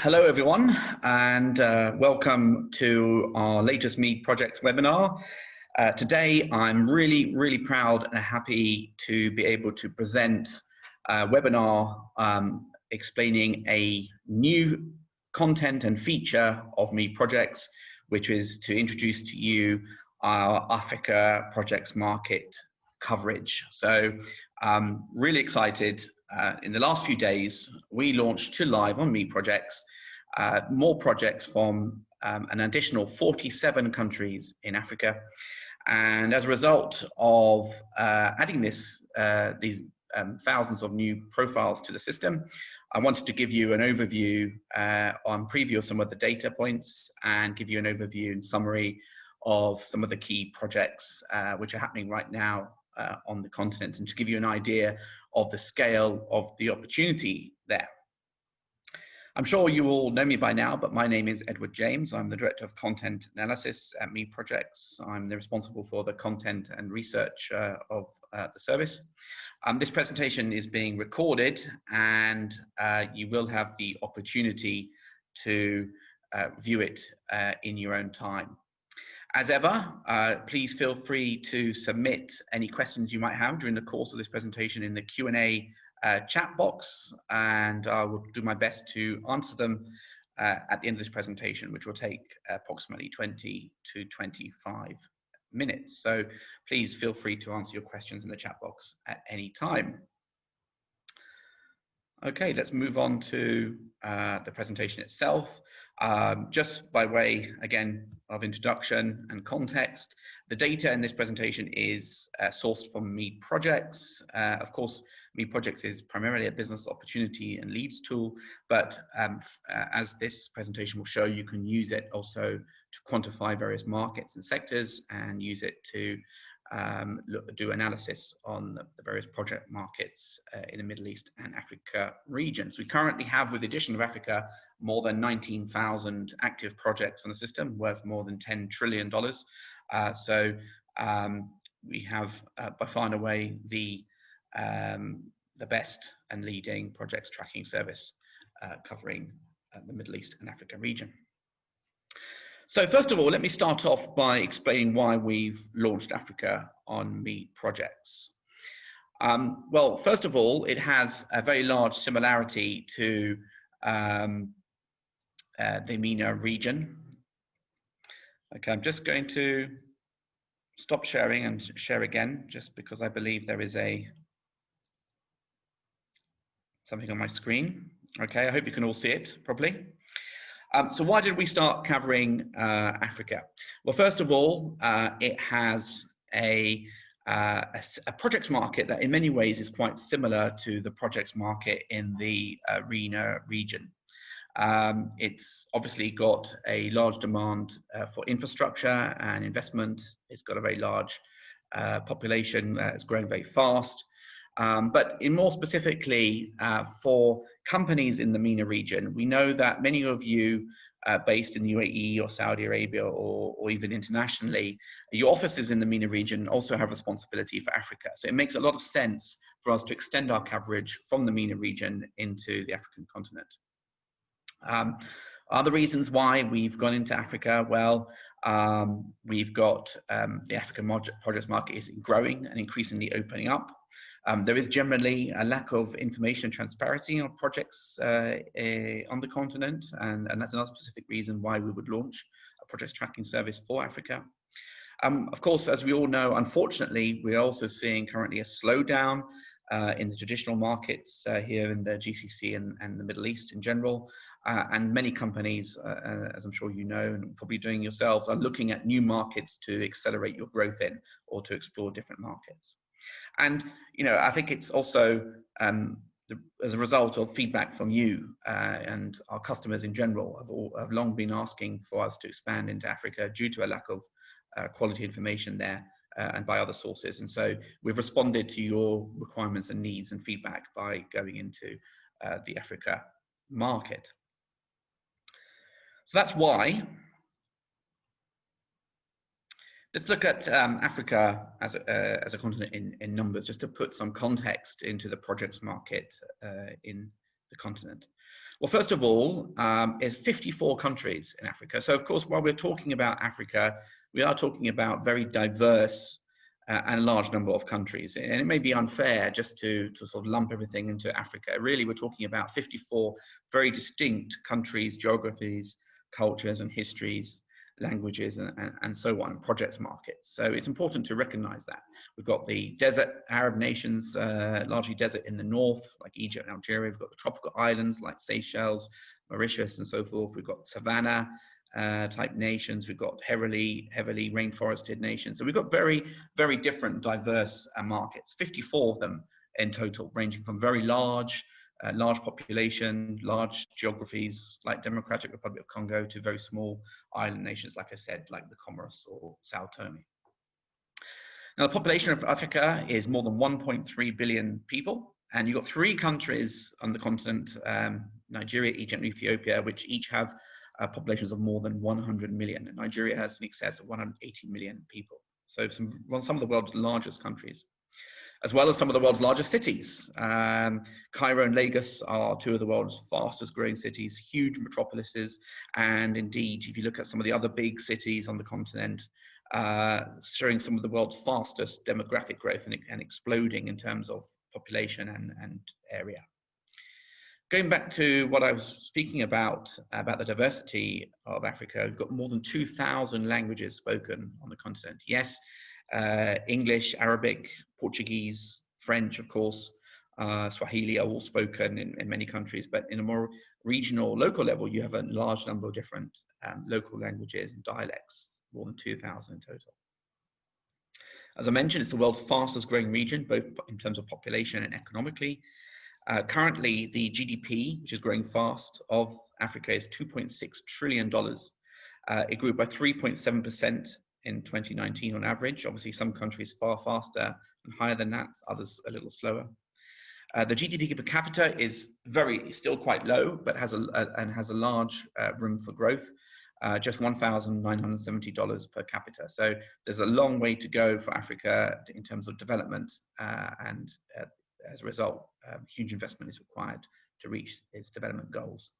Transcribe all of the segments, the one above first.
Hello everyone, and welcome to our latest MEED Project webinar. Today I'm really proud and happy to be able to present a webinar explaining a new content and feature of MEED Projects, which is to introduce to you our Africa projects market coverage. So really excited. In the last few days, we launched to live on MEED Projects, more projects from an additional 47 countries in Africa. And as a result of adding these thousands of new profiles to the system, I wanted to give you an overview on preview of some of the data points and give you an overview and summary of some of the key projects which are happening right now on the continent, and to give you an idea of the scale of the opportunity there. I'm sure you all know me by now, but my name is Edward James. I'm the Director of Content Analysis at MEED Projects. I'm responsible for the content and research of the service. This presentation is being recorded, and you will have the opportunity to view it in your own time. As ever, please feel free to submit any questions you might have during the course of this presentation in the Q&A chat box, and I will do my best to answer them at the end of this presentation, which will take approximately 20 to 25 minutes. So please feel free to answer your questions in the chat box at any time. Okay, let's move on to the presentation itself. Just by way, again, of introduction and context, the data in this presentation is sourced from MEED Projects. Of course, MEED Projects is primarily a business opportunity and leads tool, but as this presentation will show, you can use it also to quantify various markets and sectors, and use it to do analysis on the various project markets in the Middle East and Africa regions. We currently have, with the addition of Africa, more than 19,000 active projects on the system, worth more than $10 trillion. So we have by far and away the best and leading projects tracking service covering the Middle East and Africa region. So first of all, let me start off by explaining why we've launched Africa on MEED Projects. Well, first of all, it has a very large similarity to the MENA region. Okay, I'm just going to stop sharing and share again, just because I believe there is something on my screen. Okay, I hope you can all see it properly. So why did we start covering Africa? Well, first of all, it has a projects market that in many ways is quite similar to the projects market in the MENA region. It's obviously got a large demand for infrastructure and investment. It's got a very large population that's growing very fast. But more specifically, for companies in the MENA region, we know that many of you based in the UAE or Saudi Arabia or even internationally, your offices in the MENA region also have responsibility for Africa. So it makes a lot of sense for us to extend our coverage from the MENA region into the African continent. Other reasons why we've gone into Africa, well, we've got the African projects market is growing and increasingly opening up. There is generally a lack of information and transparency on projects on the continent, and that's another specific reason why we would launch a projects tracking service for Africa. Of course, as we all know, unfortunately, we're also seeing currently a slowdown in the traditional markets here in the GCC and the Middle East in general. And many companies, as I'm sure you know, and probably doing yourselves, are looking at new markets to accelerate your growth in, or to explore different markets. And, you know, I think it's also as a result of feedback from you and our customers in general have long been asking for us to expand into Africa due to a lack of quality information there and by other sources. And so we've responded to your requirements and needs and feedback by going into the Africa market. So that's why. Let's look at Africa as a continent in numbers, just to put some context into the projects market in the continent. Well, first of all, is 54 countries in Africa. So of course, while we're talking about Africa, we are talking about very diverse and large number of countries. And it may be unfair just to sort of lump everything into Africa. Really, we're talking about 54 very distinct countries, geographies, cultures and histories, languages, and so on, projects markets. So it's important to recognize that. We've got the desert Arab nations, largely desert in the north, like Egypt and Algeria. We've got the tropical islands like Seychelles, Mauritius, and so forth. We've got savanna type nations. We've got heavily rainforested nations. So we've got very, very different, diverse markets, 54 of them in total, ranging from very large population, large geographies like Democratic Republic of Congo to very small island nations, like I said, like the Comoros or Sao Tome. Now, the population of Africa is more than 1.3 billion people, and you've got 3 countries on the continent, Nigeria, Egypt, and Ethiopia, which each have populations of more than 100 million. And Nigeria has in excess of 180 million people. So some of the world's largest countries, as well as some of the world's largest cities. Cairo and Lagos are 2 of the world's fastest growing cities, huge metropolises. And indeed, if you look at some of the other big cities on the continent, showing some of the world's fastest demographic growth and exploding in terms of population and area. Going back to what I was speaking about the diversity of Africa, we've got more than 2,000 languages spoken on the continent. Yes, English, Arabic, Portuguese, French, of course, Swahili are all spoken in many countries, but in a more regional, local level, you have a large number of different local languages and dialects, more than 2,000 in total. As I mentioned, it's the world's fastest growing region, both in terms of population and economically. Currently, the GDP, which is growing fast, of Africa is $2.6 trillion. It grew by 3.7% in 2019 on average. Obviously, some countries far faster and higher than that, others a little slower. The GDP per capita is still quite low, but has a large room for growth. Just $1,970 per capita. So there's a long way to go for Africa in terms of development, and as a result, huge investment is required to reach its development goals.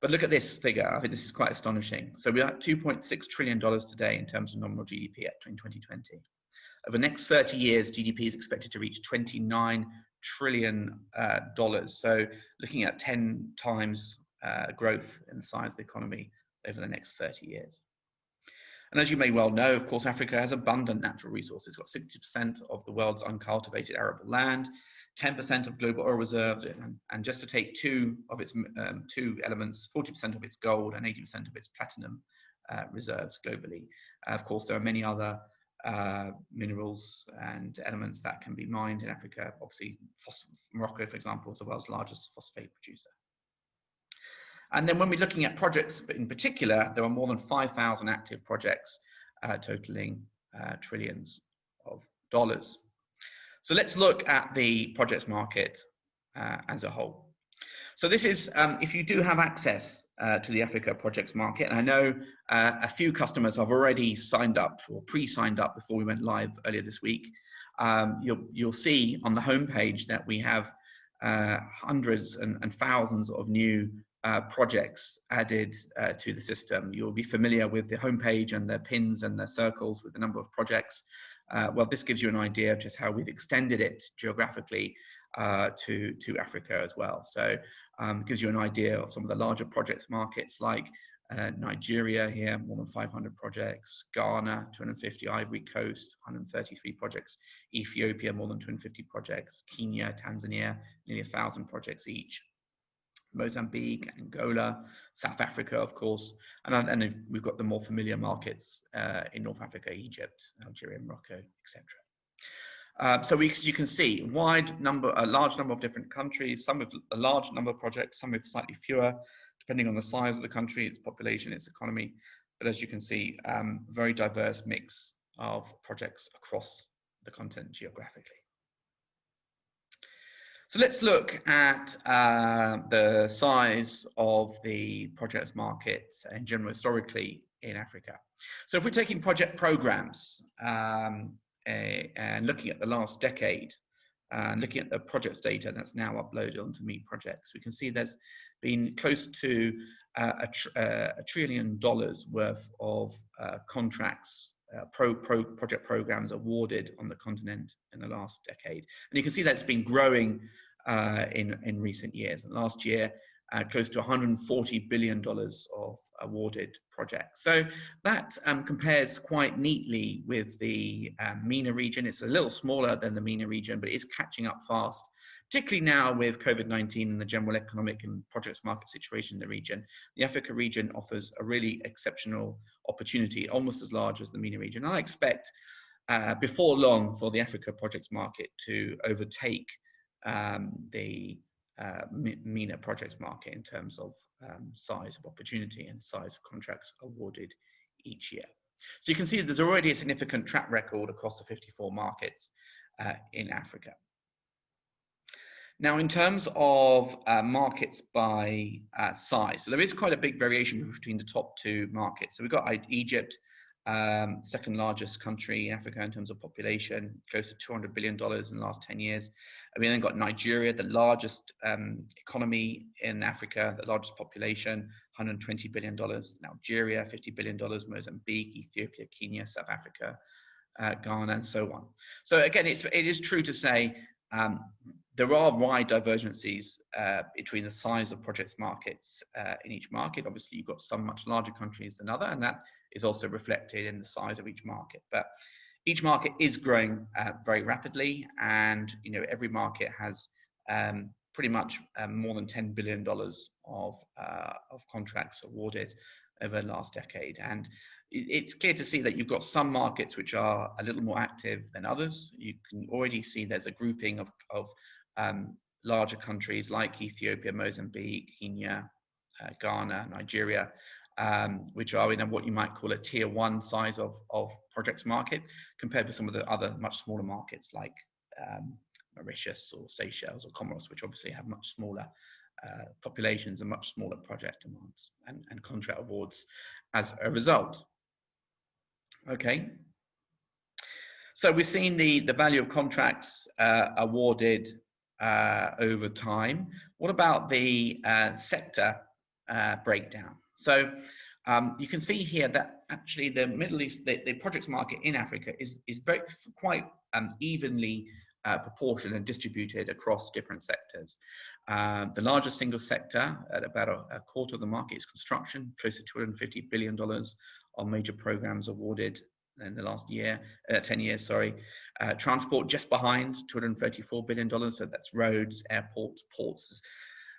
But look at this figure. I think this is quite astonishing. So we are at $2.6 trillion today in terms of nominal GDP in 2020. Over the next 30 years, GDP is expected to reach $29 trillion. So looking at 10 times growth in the size of the economy over the next 30 years. And as you may well know, of course, Africa has abundant natural resources. It's got 60% of the world's uncultivated arable land, 10% of global oil reserves, and just to take 2 of its 2 elements, 40% of its gold and 80% of its platinum reserves globally. Of course, there are many other minerals and elements that can be mined in Africa. Obviously, Morocco, for example, is the world's largest phosphate producer. And then when we're looking at projects in particular, there are more than 5,000 active projects totaling trillions of dollars. So let's look at the projects market as a whole. So this is, if you do have access to the Africa projects market, and I know a few customers have already signed up or pre-signed up before we went live earlier this week, you'll see on the homepage that we have hundreds and thousands of new projects added to the system. You'll be familiar with the homepage and the pins and the circles with the number of projects. Well, this gives you an idea of just how we've extended it geographically to Africa as well. So it gives you an idea of some of the larger projects markets like Nigeria here, more than 500 projects, Ghana, 250, Ivory Coast, 133 projects, Ethiopia, more than 250 projects, Kenya, Tanzania, nearly 1,000 projects each. Mozambique, Angola, South Africa, of course, and we've got the more familiar markets in North Africa, Egypt, Algeria, Morocco, etc. So you can see a large number of different countries, some with a large number of projects, some with slightly fewer, depending on the size of the country, its population, its economy. But as you can see, very diverse mix of projects across the continent geographically. So let's look at the size of the projects market in general historically in Africa. So if we're taking project programs and looking at the last decade, looking at the projects data that's now uploaded onto MEED Projects, we can see there's been close to $1 trillion worth of contracts, project programs awarded on the continent in the last decade. And you can see that it's been growing in recent years. And last year, close to $140 billion of awarded projects. So that compares quite neatly with the MENA region. It's a little smaller than the MENA region, but it is catching up fast, particularly now with COVID-19 and the general economic and projects market situation in the region. The Africa region offers a really exceptional opportunity, almost as large as the MENA region. I expect before long for the Africa projects market to overtake the MENA projects market in terms of size of opportunity and size of contracts awarded each year. So you can see that there's already a significant track record across the 54 markets in Africa. Now, in terms of markets by size, so there is quite a big variation between the top two markets. So we've got Egypt, second largest country in Africa in terms of population, close to $200 billion in the last 10 years. And we then got Nigeria, the largest economy in Africa, the largest population, $120 billion. Algeria, $50 billion, Mozambique, Ethiopia, Kenya, South Africa, Ghana, and so on. So again, it is true to say there are wide divergences between the size of projects markets in each market. Obviously, you've got some much larger countries than other, and that is also reflected in the size of each market. But each market is growing very rapidly, and every market has pretty much more than $10 billion of contracts awarded over the last decade. And it's clear to see that you've got some markets which are a little more active than others. You can already see there's a grouping of larger countries like Ethiopia, Mozambique, Kenya, Ghana, Nigeria, which are in what you might call a tier 1 size of projects market, compared with some of the other much smaller markets like Mauritius or Seychelles or Comoros, which obviously have much smaller populations and much smaller project demands and contract awards as a result. Okay. So we've seen the value of contracts awarded over time. What about the sector breakdown? So you can see here that actually the Middle East, the projects market in Africa is quite evenly proportioned and distributed across different sectors. The largest single sector, at about a quarter of the market, is construction, close to $250 billion on major programs awarded in the last 10 years, sorry. Transport just behind, $234 billion, so that's roads, airports, ports.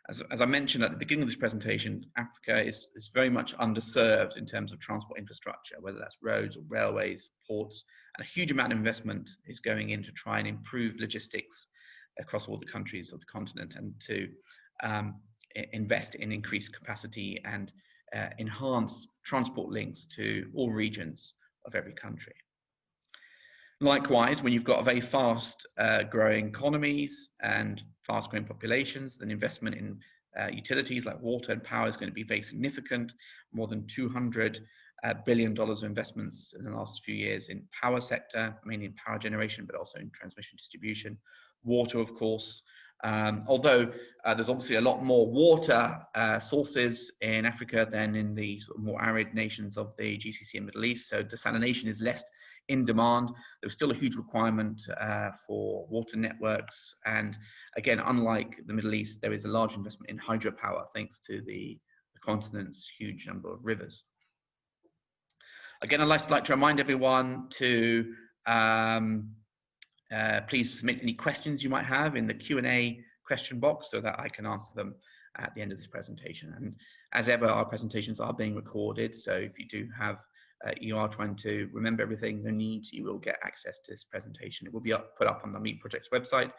As I mentioned at the beginning of this presentation, Africa is very much underserved in terms of transport infrastructure, whether that's roads or railways, ports, and a huge amount of investment is going in to try and improve logistics across all the countries of the continent, and to invest in increased capacity and enhance transport links to all regions of every country. Likewise, when you've got very fast growing economies and fast growing populations, then investment in utilities like water and power is going to be very significant. More than $200 billion of investments in the last few years in power sector, mainly in power generation, but also in transmission distribution. Water, of course, although there's obviously a lot more water sources in Africa than in the sort of more arid nations of the GCC and Middle East, so desalination is less in demand. There's still a huge requirement for water networks, and again, unlike the Middle East, there is a large investment in hydropower thanks to the continent's huge number of rivers. Again, I'd like to remind everyone to please submit any questions you might have in the Q&A question box so that I can answer them at the end of this presentation. And as ever, our presentations are being recorded, so if you do have you are trying to remember everything you need, you will get access to this presentation. It will be put up on the MEED Projects website,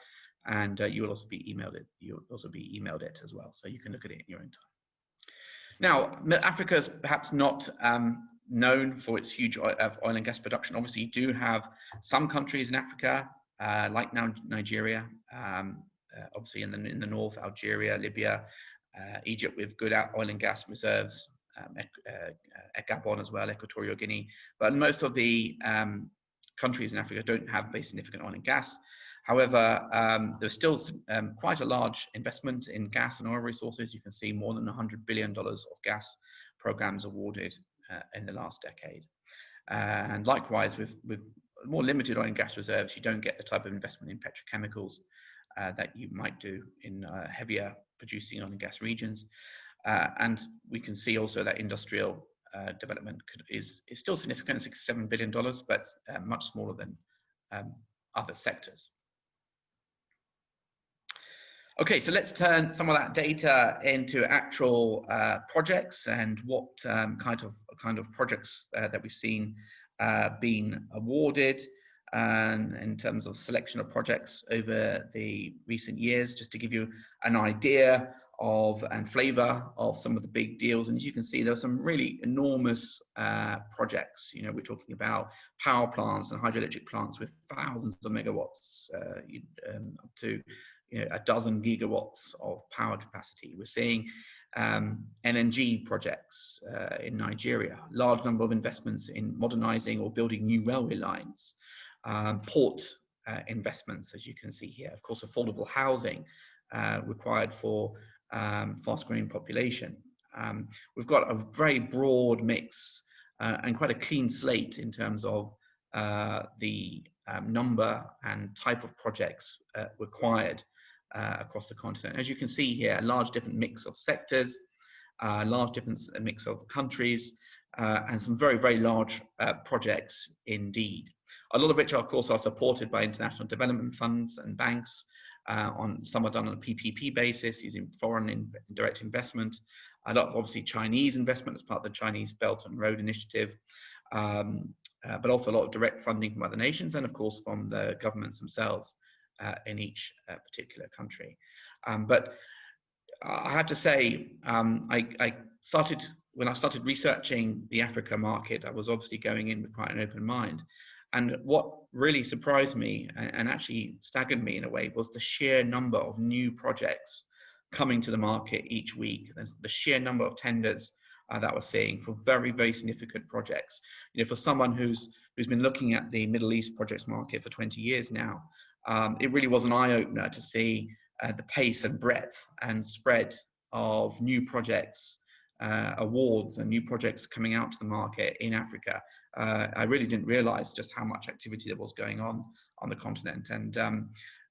and you will also be emailed it. You'll also be emailed it as well, so you can look at it in your own time. Now, Africa is perhaps not known for its huge oil and gas production. Obviously, you do have some countries in Africa, like now Nigeria, obviously in the north, Algeria, Libya, Egypt with good oil and gas reserves, Gabon as well, Equatorial Guinea. But most of the countries in Africa don't have very significant oil and gas. However, there's still quite a large investment in gas and oil resources. You can see more than $100 billion of gas programs awarded in the last decade. And likewise, with more limited oil and gas reserves, you don't get the type of investment in petrochemicals that you might do in heavier producing oil and gas regions. And we can see also that industrial development is still significant, $67 billion, but much smaller than other sectors. Okay, so let's turn some of that data into actual projects and what kind of projects that we've seen being awarded, and in terms of selection of projects over the recent years, just to give you an idea of and flavor of some of the big deals. And as you can see, there are some really enormous projects. You know, we're talking about power plants and hydroelectric plants with thousands of megawatts, up to a dozen gigawatts of power capacity. We're seeing NNG projects in Nigeria, large number of investments in modernizing or building new railway lines, port investments, as you can see here. Of course, affordable housing required for fast-growing population. We've got a very broad mix and quite a clean slate in terms of the number and type of projects required across the continent. As you can see here, a large different mix of sectors, large different mix of countries, and some very, very large projects indeed. A lot of which, of course, are supported by international development funds and banks. Some are done on a PPP basis using foreign direct investment. A lot of obviously Chinese investment as part of the Chinese Belt and Road Initiative, but also a lot of direct funding from other nations and of course from the governments themselves in each particular country. But I have to say, when I started researching the Africa market, I was obviously going in with quite an open mind. And what really surprised me and actually staggered me in a way was the sheer number of new projects coming to the market each week. The sheer number of tenders that we're seeing for very, very significant projects. You know, for someone who's been looking at the Middle East projects market for 20 years now, it really was an eye-opener to see the pace and breadth and spread of new projects, awards and new projects coming out to the market in Africa. I really didn't realize just how much activity there was going on the continent. And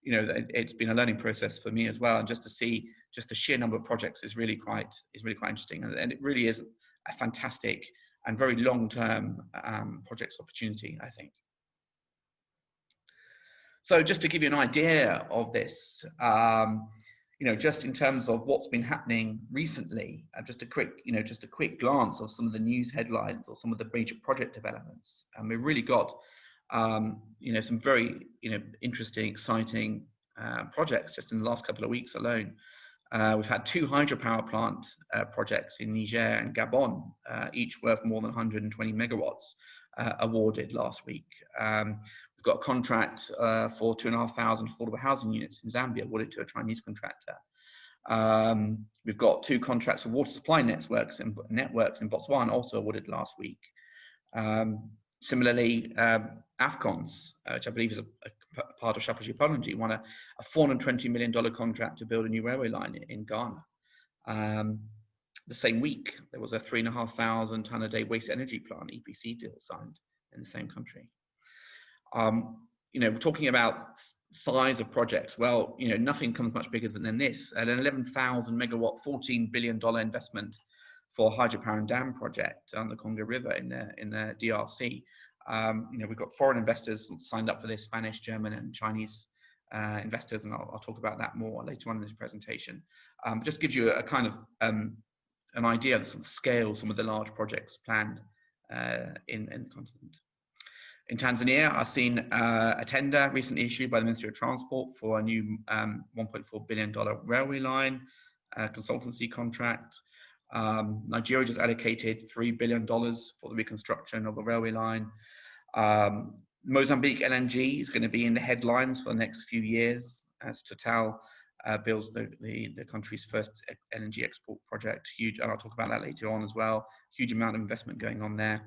you know, it's been a learning process for me as well. And just to see just the sheer number of projects is really quite interesting. And it really is a fantastic and very long-term projects opportunity, I think. So just to give you an idea of this, you know, just in terms of what's been happening recently, just a quick glance of some of the news headlines or some of the major project developments. And we've really got, you know, some very, interesting, exciting projects just in the last couple of weeks alone. We've had 2 hydropower plant projects in Niger and Gabon, each worth more than 120 megawatts, awarded last week. We've got a contract for 2,500 affordable housing units in Zambia awarded to a Chinese contractor. We've got 2 contracts for water supply networks in Botswana also awarded last week. Similarly, AFCONS, which I believe is a part of Shapoji Pology, won a $420 million contract to build a new railway line in Ghana. The same week, there was a 3,500 ton a day waste energy plant EPC deal signed in the same country. You know, we're talking about size of projects. Well, you know, nothing comes much bigger than this. An 11,000 megawatt, $14 billion investment for hydropower and dam project on the Congo River in the DRC. You know, we've got foreign investors signed up for this, Spanish, German, and Chinese investors, and I'll talk about that more later on in this presentation. Just gives you a kind of an idea of the sort of scale, some of the large projects planned in the continent. In Tanzania, I've seen a tender recently issued by the Ministry of Transport for a new $1.4 billion railway line consultancy contract. Nigeria just allocated $3 billion for the reconstruction of the railway line. Mozambique Nng is going to be in the headlines for the next few years as Total builds the country's first energy export project. Huge, and I'll talk about that later on as well. Huge amount of investment going on there.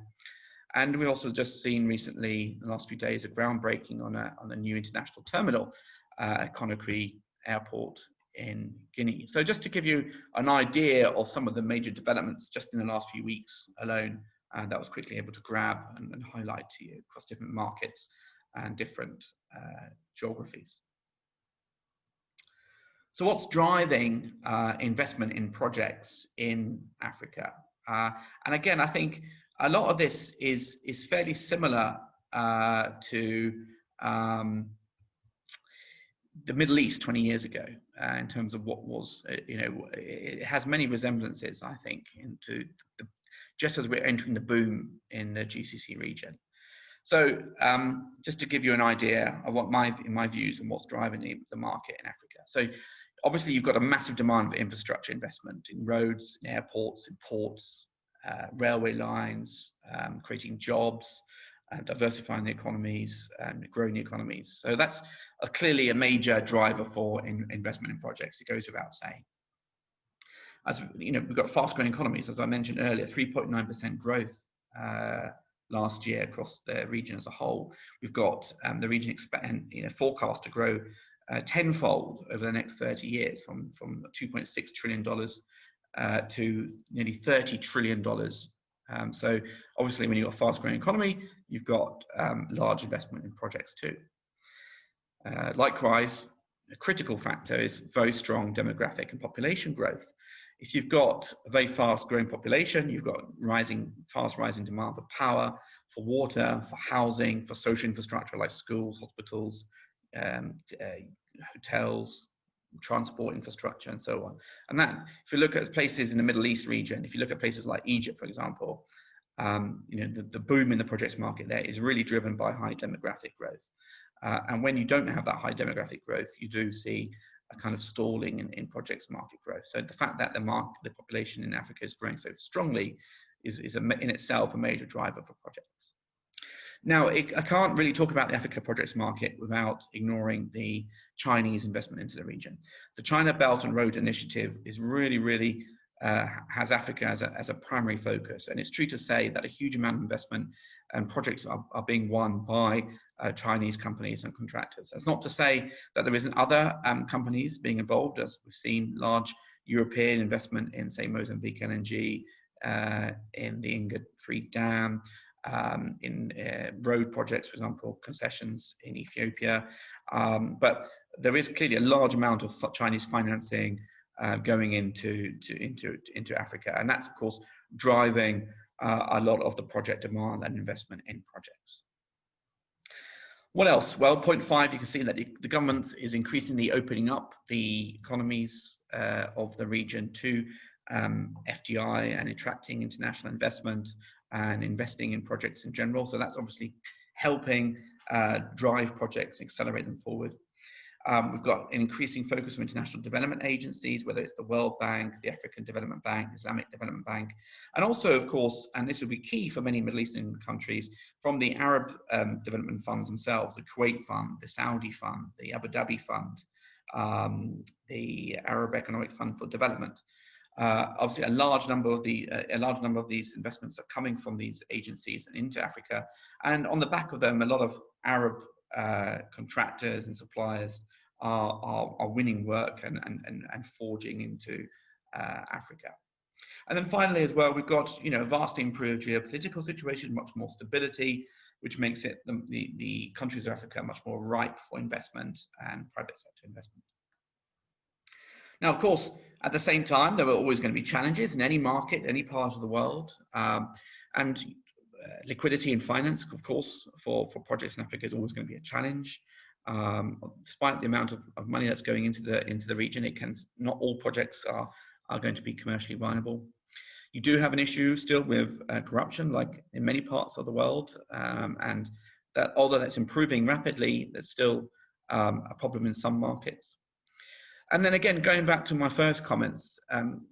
And we also just seen recently, in the last few days, a groundbreaking on a new international terminal at Conakry Airport in Guinea. So just to give you an idea of some of the major developments just in the last few weeks alone, that I was quickly able to grab and highlight to you across different markets and different geographies. So what's driving investment in projects in Africa? And again, I think a lot of this is fairly similar to the Middle East 20 years ago in terms of what was, it has many resemblances, I think, into just as we're entering the boom in the GCC region. So just to give you an idea of what in my views and what's driving the market in Africa. So obviously you've got a massive demand for infrastructure investment in roads, in airports, in ports, railway lines, creating jobs, diversifying the economies and growing the economies. So that's clearly a major driver for investment in projects. It goes without saying. As you know, we've got fast-growing economies, as I mentioned earlier, 3.9% growth last year across the region as a whole. We've got the region forecast to grow tenfold over the next 30 years, from $2.6 trillion to nearly $30 trillion. So obviously, when you've got a fast-growing economy, you've got large investment in projects too. Likewise, a critical factor is very strong demographic and population growth. If you've got a very fast-growing population, you've got fast rising demand for power, for water, for housing, for social infrastructure like schools, hospitals, hotels, transport infrastructure, and so on. And that, if you look at places in the Middle East region, if you look at places like Egypt, for example, the boom in the projects market there is really driven by high demographic growth. And when you don't have that high demographic growth, you do see a kind of stalling in projects market growth. So the fact that the population in Africa is growing so strongly is in itself a major driver for projects. Now, I can't really talk about the Africa projects market without ignoring the Chinese investment into the region. The China Belt and Road Initiative is really has Africa as a primary focus. And it's true to say that a huge amount of investment and projects are being won by Chinese companies and contractors. That's not to say that there isn't other companies being involved, as we've seen large European investment in, say, Mozambique Nng, in the Inga 3 Dam, in road projects, for example, concessions in Ethiopia. But there is clearly a large amount of Chinese financing going into Africa, and that's of course driving a lot of the project demand and investment in projects. What else? Well, point 5, you can see that the government is increasingly opening up the economies of the region to FDI and attracting international investment and investing in projects in general. So that's obviously helping drive projects, accelerate them forward. We've got an increasing focus on international development agencies, whether it's the World Bank, the African Development Bank, Islamic Development Bank, and also, of course, and this will be key for many Middle Eastern countries, from the Arab development funds themselves, the Kuwait Fund, the Saudi Fund, the Abu Dhabi Fund, the Arab Economic Fund for Development. Obviously, a large number of these investments are coming from these agencies and into Africa, and on the back of them, a lot of Arab contractors and suppliers are winning work and forging into Africa. And then finally, as well, we've got a vastly improved geopolitical situation, much more stability, which makes it the countries of Africa much more ripe for investment and private sector investment. Now, of course, at the same time, there are always going to be challenges in any market, any part of the world, and liquidity and finance, of course, for projects in Africa is always going to be a challenge. Despite the amount of money that's going into the region, not all projects are going to be commercially viable. You do have an issue still with corruption, like in many parts of the world, and that although that's improving rapidly, there's still a problem in some markets. And then again, going back to my first comments,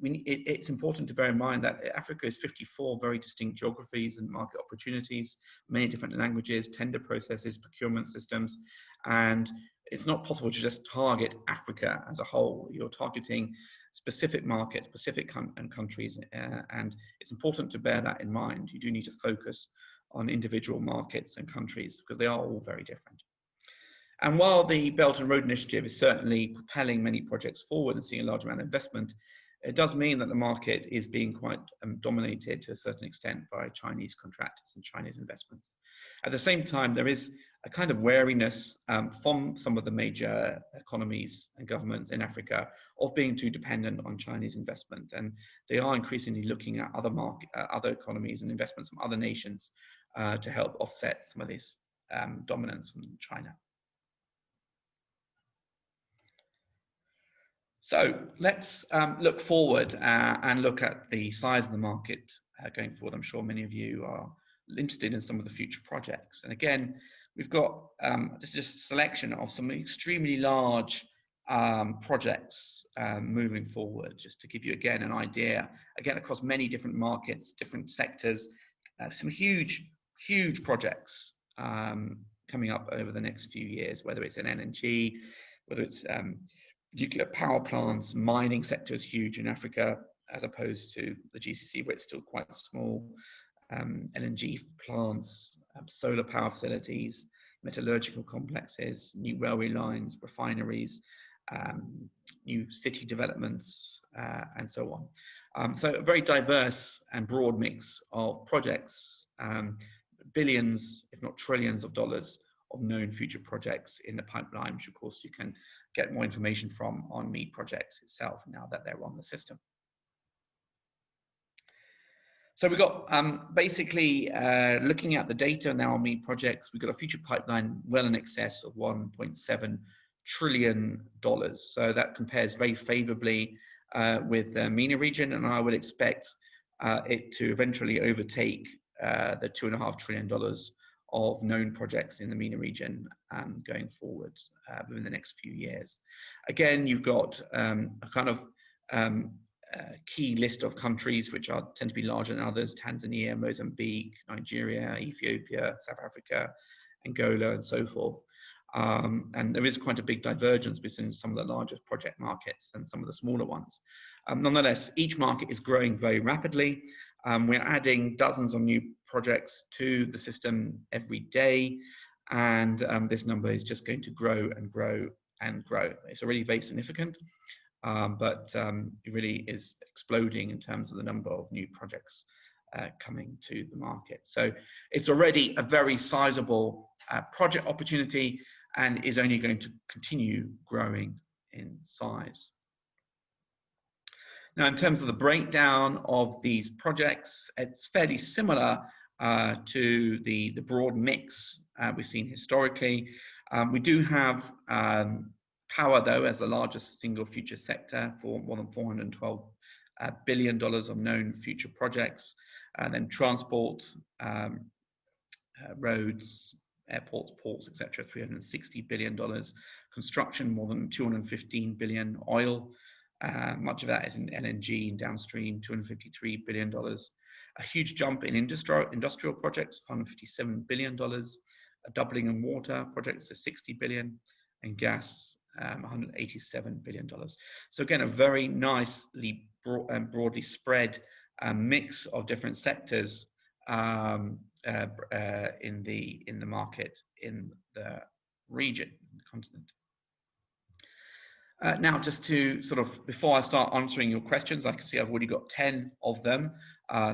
it's important to bear in mind that Africa is 54 very distinct geographies and market opportunities, many different languages, tender processes, procurement systems, and it's not possible to just target Africa as a whole. You're targeting specific markets, specific countries, and it's important to bear that in mind. You do need to focus on individual markets and countries because they are all very different. And while the Belt and Road Initiative is certainly propelling many projects forward and seeing a large amount of investment, it does mean that the market is being quite dominated to a certain extent by Chinese contractors and Chinese investments. At the same time, there is a kind of wariness from some of the major economies and governments in Africa of being too dependent on Chinese investment, and they are increasingly looking at other economies and investments from other nations to help offset some of this dominance from China. So let's look forward and look at the size of the market going forward. I'm sure many of you are interested in some of the future projects. And again, we've got just a selection of some extremely large projects moving forward, just to give you again an idea, again across many different markets, different sectors, some huge projects coming up over the next few years, whether it's in LNG, whether it's nuclear power plants. Mining sector is huge in Africa, as opposed to the GCC, where it's still quite small. LNG plants, solar power facilities, metallurgical complexes, new railway lines, refineries, new city developments, and so on. So a very diverse and broad mix of projects, billions, if not trillions of dollars of known future projects in the pipeline, which of course you can get more information from on MEED Projects itself now that they're on the system. So we've got basically looking at the data now on MEED Projects, we've got a future pipeline well in excess of $1.7 trillion. So that compares very favorably with the MENA region, and I would expect it to eventually overtake the $2.5 trillion of known projects in the MENA region going forward within the next few years. Again, you've got a kind of key list of countries which tend to be larger than others: Tanzania, Mozambique, Nigeria, Ethiopia, South Africa, Angola, and so forth. And there is quite a big divergence between some of the largest project markets and some of the smaller ones. Nonetheless, each market is growing very rapidly. We're adding dozens of new projects to the system every day, and this number is just going to grow and grow and grow. It's already very significant, but it really is exploding in terms of the number of new projects coming to the market. So it's already a very sizable project opportunity and is only going to continue growing in size. Now, in terms of the breakdown of these projects, it's fairly similar to the broad mix we've seen historically. We do have power, though, as the largest single future sector, for more than $412 billion of known future projects. And then transport, roads, airports, ports, etc., $360 billion. Construction, more than $215 billion. Oil, much of that is in LNG and downstream, $253 billion. A huge jump in industrial projects, $157 billion. A doubling in water projects to $60 billion, and gas, $187 billion. So again, a very nicely broadly spread mix of different sectors in the market in the region, the continent. Now, just to sort of, before I start answering your questions, I can see I've already got 10 of them.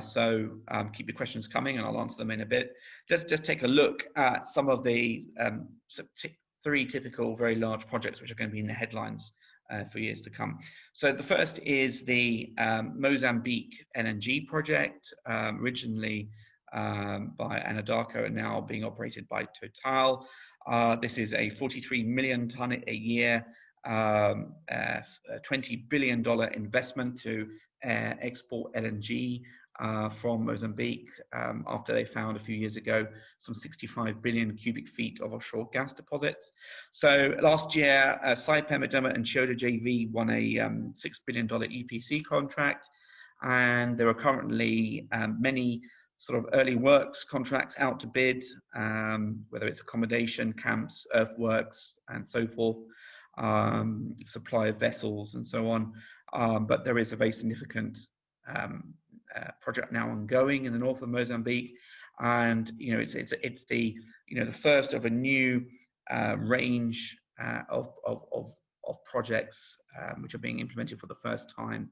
So keep your questions coming and I'll answer them in a bit. Let's just take a look at some of the three typical very large projects which are going to be in the headlines for years to come. So the first is the Mozambique Nng Project, originally by Anadarko and now being operated by Total. This is a 43 million ton a year, $20 billion investment to export LNG from Mozambique after they found a few years ago some 65 billion cubic feet of offshore gas deposits. So last year, Saipem, Edema and Chiyoda JV won a $6 billion EPC contract, and there are currently many sort of early works contracts out to bid, whether it's accommodation, camps, earthworks, and so forth, supply of vessels and so on. But there is a very significant project now ongoing in the north of Mozambique, and it's the the first of a new range of projects which are being implemented for the first time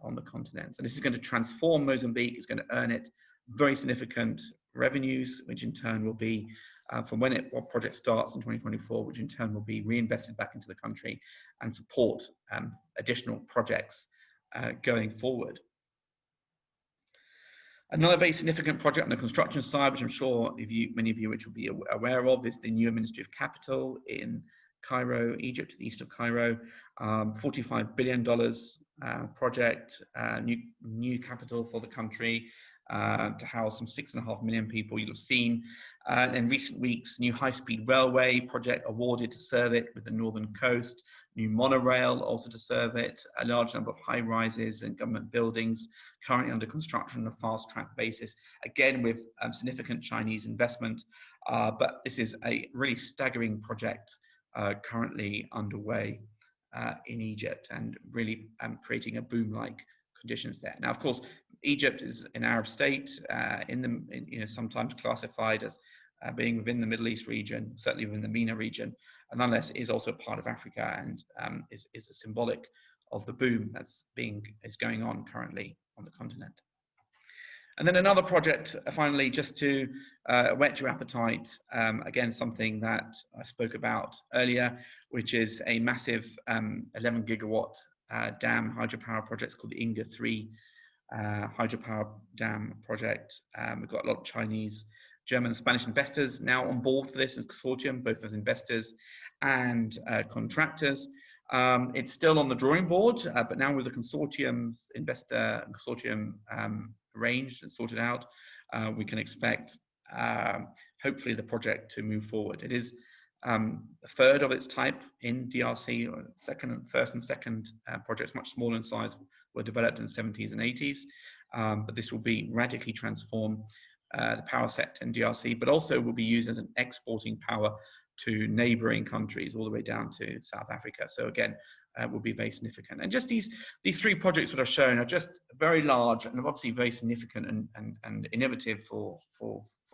on the continent. So this is going to transform Mozambique. It's going to earn it very significant revenues, which in turn will be from when what project starts in 2024, which in turn will be reinvested back into the country and support additional projects going forward. Another very significant project on the construction side, which I'm sure many of you which will be aware of, is the new Ministry of Capital in Cairo, Egypt, to the east of Cairo. $45 billion project, new capital for the country to house some 6.5 million people. You'll have seen in recent weeks, new high-speed railway project awarded to serve it with the northern coast, new monorail also to serve it, a large number of high-rises and government buildings currently under construction on a fast-track basis, again with significant Chinese investment. But this is a really staggering project currently underway in Egypt, and really creating a boom-like conditions there. Now, of course, Egypt is an Arab state, sometimes classified as being within the Middle East region, certainly within the MENA region, and nonetheless is also part of Africa, and is a symbolic of the boom that's going on currently on the continent. And then another project, finally, just to whet your appetite, again, something that I spoke about earlier, which is a massive 11 gigawatt dam hydropower project called the Nng 3 hydropower dam project. We've got a lot of Chinese, German, and Spanish investors now on board for this as consortium, both as investors and contractors. It's still on the drawing board, but now with the consortium arranged and sorted out, we can expect hopefully the project to move forward. It is a third of its type in DRC, or first and second projects, much smaller in size, were developed in the 70s and 80s, but this will be radically transform the power sector in DRC, but also will be used as an exporting power to neighboring countries all the way down to South Africa. So again, will be very significant. And just these three projects that I've shown are just very large and obviously very significant and innovative for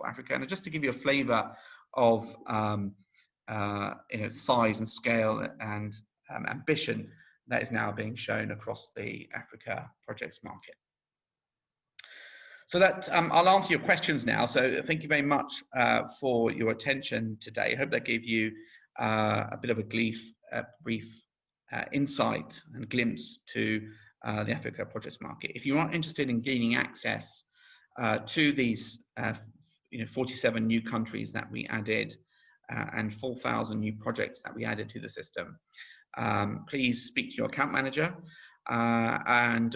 Africa. And just to give you a flavor of size and scale and ambition that is now being shown across the Africa projects market. So that I'll answer your questions now. So thank you very much for your attention today. I hope that gave you a bit of a brief insight and glimpse to the Africa projects market. If you are interested in gaining access to these 47 new countries that we added and 4,000 new projects that we added to the system, please speak to your account manager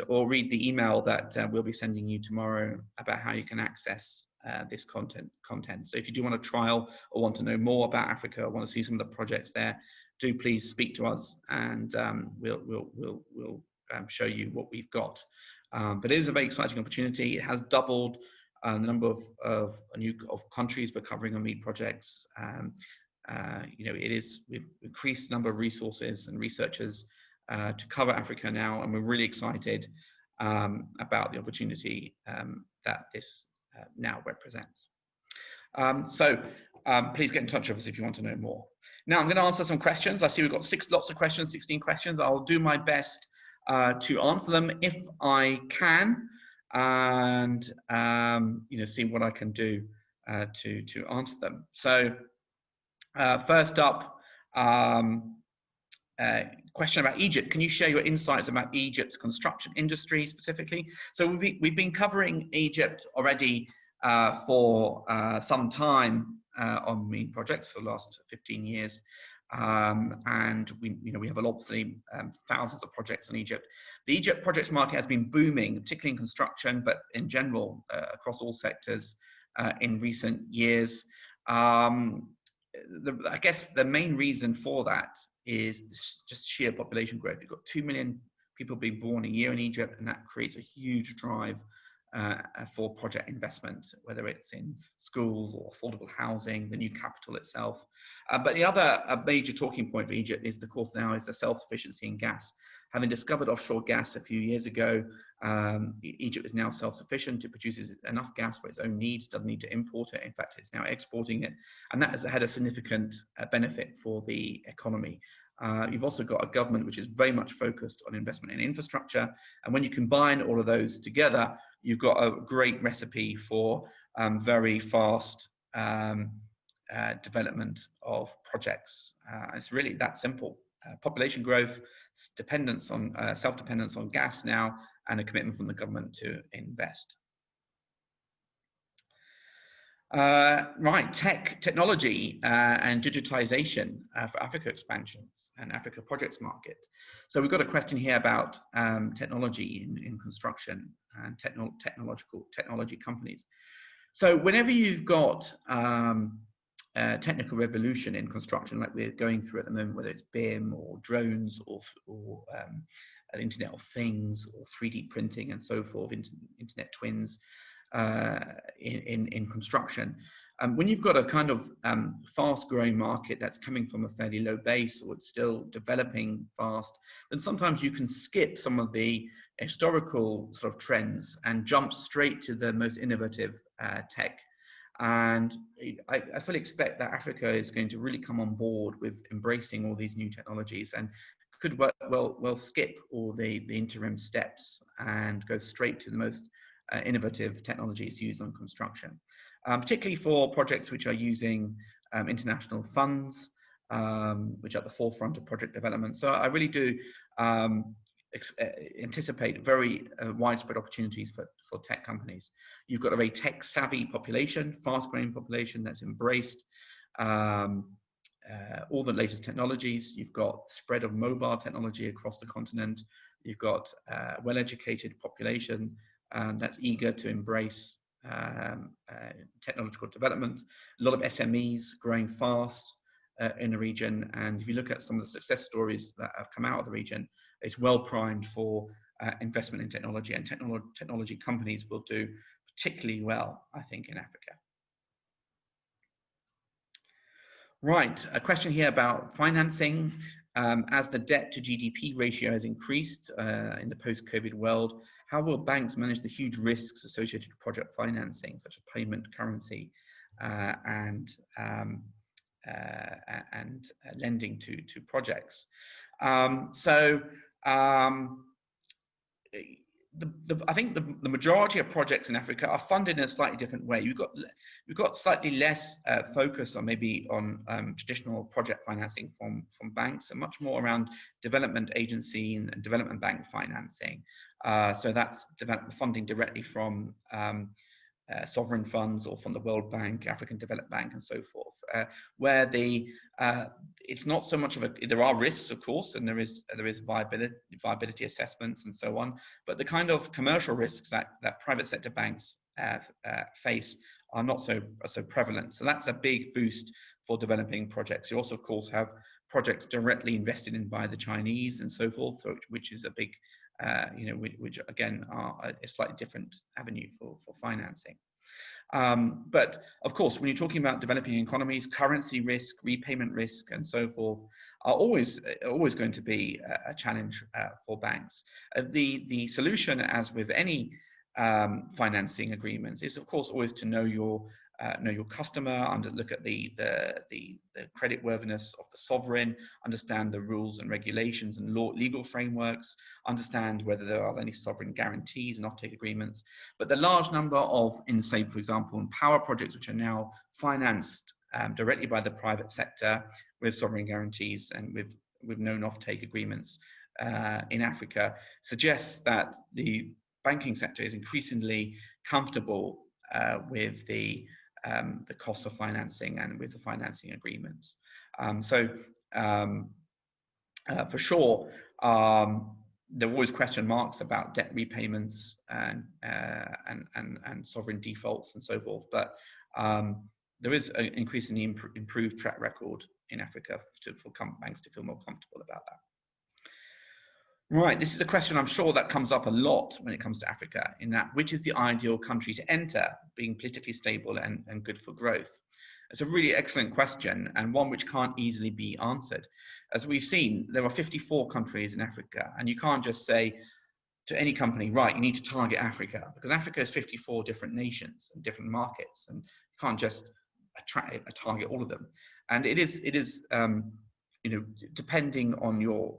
or read the email that we'll be sending you tomorrow about how you can access this content. So if you do want to trial or want to know more about Africa or want to see some of the projects there, do please speak to us, and we'll show you what we've got. But it is a very exciting opportunity. It has doubled the number of countries we're covering on MEED projects. We've increased the number of resources and researchers to cover Africa now, and we're really excited about the opportunity that this now represents. Please get in touch with us if you want to know more. Now I'm going to answer some questions. I see we've got lots of questions, 16 questions. I'll do my best to answer them if I can, and see what I can do to answer them. So first up, question about Egypt. Can you share your insights about Egypt's construction industry specifically? So we've been covering Egypt already for some time on MEED projects for the last 15 years. And we have obviously thousands of projects in Egypt. The Egypt projects market has been booming, particularly in construction, but in general across all sectors in recent years. I guess the main reason for that is just sheer population growth. You've got 2 million people being born a year in Egypt, and that creates a huge drive for project investment, whether it's in schools or affordable housing, the new capital itself. But the other major talking point for Egypt is, of course, now is the self-sufficiency in gas. Having discovered offshore gas a few years ago, Egypt is now self-sufficient. It produces enough gas for its own needs, doesn't need to import it. In fact, it's now exporting it. And that has had a significant benefit for the economy. You've also got a government which is very much focused on investment in infrastructure. And when you combine all of those together, you've got a great recipe for very fast development of projects. It's really that simple. Population growth, dependence on self-dependence on gas now, and a commitment from the government to invest. Right, technology and digitization for Africa expansions and Africa projects market. So we've got a question here about technology in construction and technology companies. So whenever you've got technical revolution in construction, like we're going through at the moment, whether it's BIM or drones or the Internet of Things or 3D printing and so forth, internet twins, in construction. When you've got a kind of fast-growing market that's coming from a fairly low base, or it's still developing fast, then sometimes you can skip some of the historical sort of trends and jump straight to the most innovative tech. And I fully expect that Africa is going to really come on board with embracing all these new technologies, and could well skip all the interim steps and go straight to the most innovative technologies used on construction, particularly for projects which are using international funds, which are at the forefront of project development. So I really do anticipate very widespread opportunities for tech companies. You've got a very tech-savvy population, fast-growing population that's embraced all the latest technologies. You've got spread of mobile technology across the continent. You've got a well-educated population that's eager to embrace technological development. A lot of SMEs growing fast in the region. And if you look at some of the success stories that have come out of the region, it's well primed for investment in technology, and technology companies will do particularly well, I think, in Africa. Right, a question here about financing. As the debt to GDP ratio has increased in the post-COVID world, how will banks manage the huge risks associated with project financing, such as payment currency and lending to projects? I think the majority of projects in Africa are funded in a slightly different way. We've got slightly less focus on maybe on traditional project financing from banks, and much more around development agency and development bank financing. So that's funding directly from sovereign funds or from the World Bank, African Development Bank, and so forth, where it's not so much of a, there are risks, of course, and there is viability assessments and so on, but the kind of commercial risks that private sector banks face are not so prevalent. So that's a big boost for developing projects. You also, of course, have projects directly invested in by the Chinese and so forth, which is a big which again are a slightly different avenue for financing. But of course, when you're talking about developing economies, currency risk, repayment risk, and so forth are always going to be a challenge for banks. The solution, as with any financing agreements, is of course always to know your customer, look at the creditworthiness of the sovereign, understand the rules and regulations and legal frameworks, understand whether there are any sovereign guarantees and offtake agreements. But the large number of, say, for example, in power projects, which are now financed directly by the private sector with sovereign guarantees and with known offtake agreements in Africa, suggests that the banking sector is increasingly comfortable with the cost of financing and with the financing agreements. For sure, there are always question marks about debt repayments and sovereign defaults and so forth, but there is an increasingly improved track record in Africa for banks to feel more comfortable about that. Right, this is a question I'm sure that comes up a lot when it comes to Africa, in that which is the ideal country to enter, being politically stable and good for growth? It's a really excellent question, and one which can't easily be answered. As we've seen, there are 54 countries in Africa, and you can't just say to any company, right, you need to target Africa, because Africa is 54 different nations and different markets, and you can't just target all of them. And it is you know, depending on your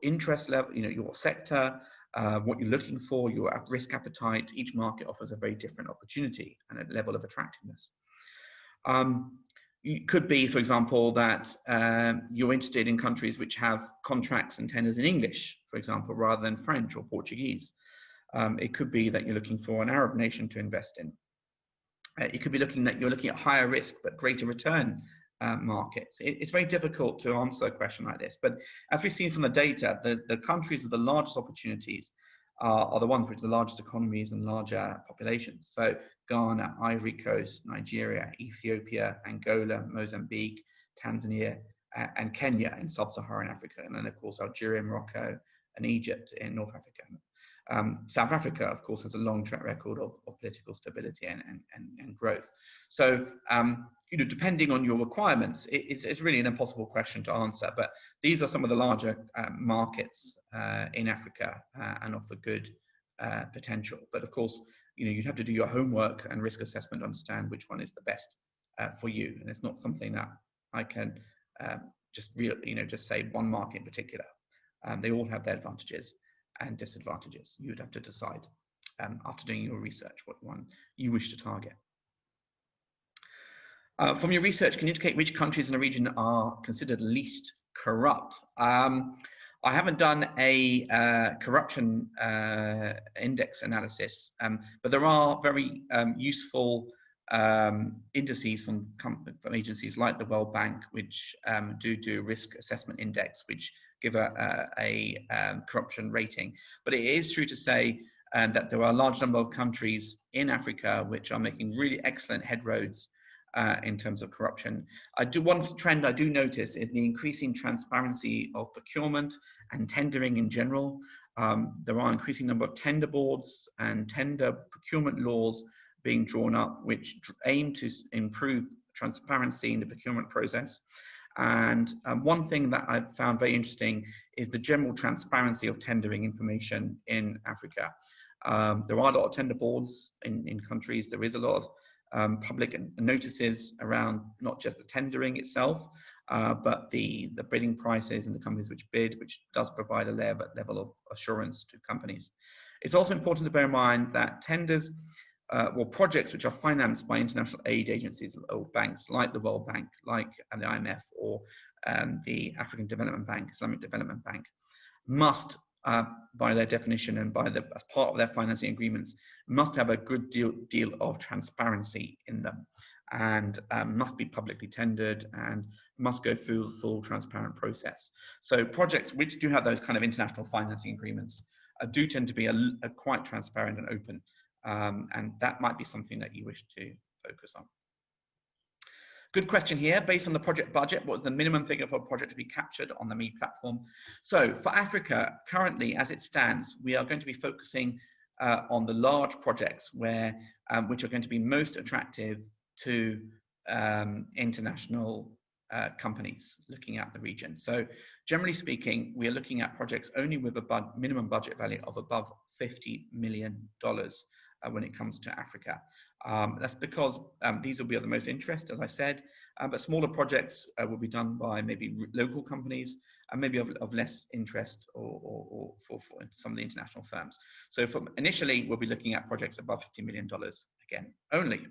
interest level, you know, your sector, what you're looking for, your risk appetite. Each market offers a very different opportunity and a level of attractiveness. It could be, for example, that you're interested in countries which have contracts and tenders in English, for example, rather than French or Portuguese. It could be that you're looking for an Arab nation to invest in. It could be you're looking at higher risk but greater return markets. It's very difficult to answer a question like this, but as we've seen from the data, the countries with the largest opportunities are the ones with the largest economies and larger populations. So Ghana, Ivory Coast, Nigeria, Ethiopia, Angola, Mozambique, Tanzania, and Kenya in Sub-Saharan Africa, and then of course Algeria, Morocco, and Egypt in North Africa. South Africa, of course, has a long track record of political stability and growth. So, you know, depending on your requirements, it's really an impossible question to answer. But these are some of the larger markets in Africa and offer good potential. But of course, you know, you'd have to do your homework and risk assessment to understand which one is the best for you. And it's not something that I can just say one market in particular. They all have their advantages and disadvantages. You would have to decide after doing your research what one you wish to target. From your research, can you indicate which countries in the region are considered least corrupt? I haven't done a corruption index analysis, but there are very useful indices from agencies like the World Bank, which do risk assessment index, which give a corruption rating. But it is true to say that there are a large number of countries in Africa which are making really excellent headroads in terms of corruption. One trend I do notice is the increasing transparency of procurement and tendering in general. There are an increasing number of tender boards and tender procurement laws being drawn up, which aim to improve transparency in the procurement process. And one thing that I've found very interesting is the general transparency of tendering information in Africa. There are a lot of tender boards in countries. There is a lot of public notices around not just the tendering itself, but the bidding prices and the companies which bid, which does provide a level of assurance to companies. It's also important to bear in mind that tenders or projects which are financed by international aid agencies or banks like the World Bank, like the IMF, or the African Development Bank, Islamic Development Bank, must, by their definition and as part of their financing agreements, must have a good deal of transparency in them, and must be publicly tendered and must go through the full transparent process. So projects which do have those kind of international financing agreements do tend to be quite transparent and open. And that might be something that you wish to focus on. Good question here. Based on the project budget, what is the minimum figure for a project to be captured on the MEED platform? So for Africa, currently as it stands, we are going to be focusing on the large projects which are going to be most attractive to international companies looking at the region. So generally speaking, we are looking at projects only with a minimum budget value of above $50 million when it comes to Africa. That's because these will be of the most interest, as I said, but smaller projects will be done by maybe local companies and maybe of less interest or for some of the international firms. So initially, we'll be looking at projects above $50 million again, only.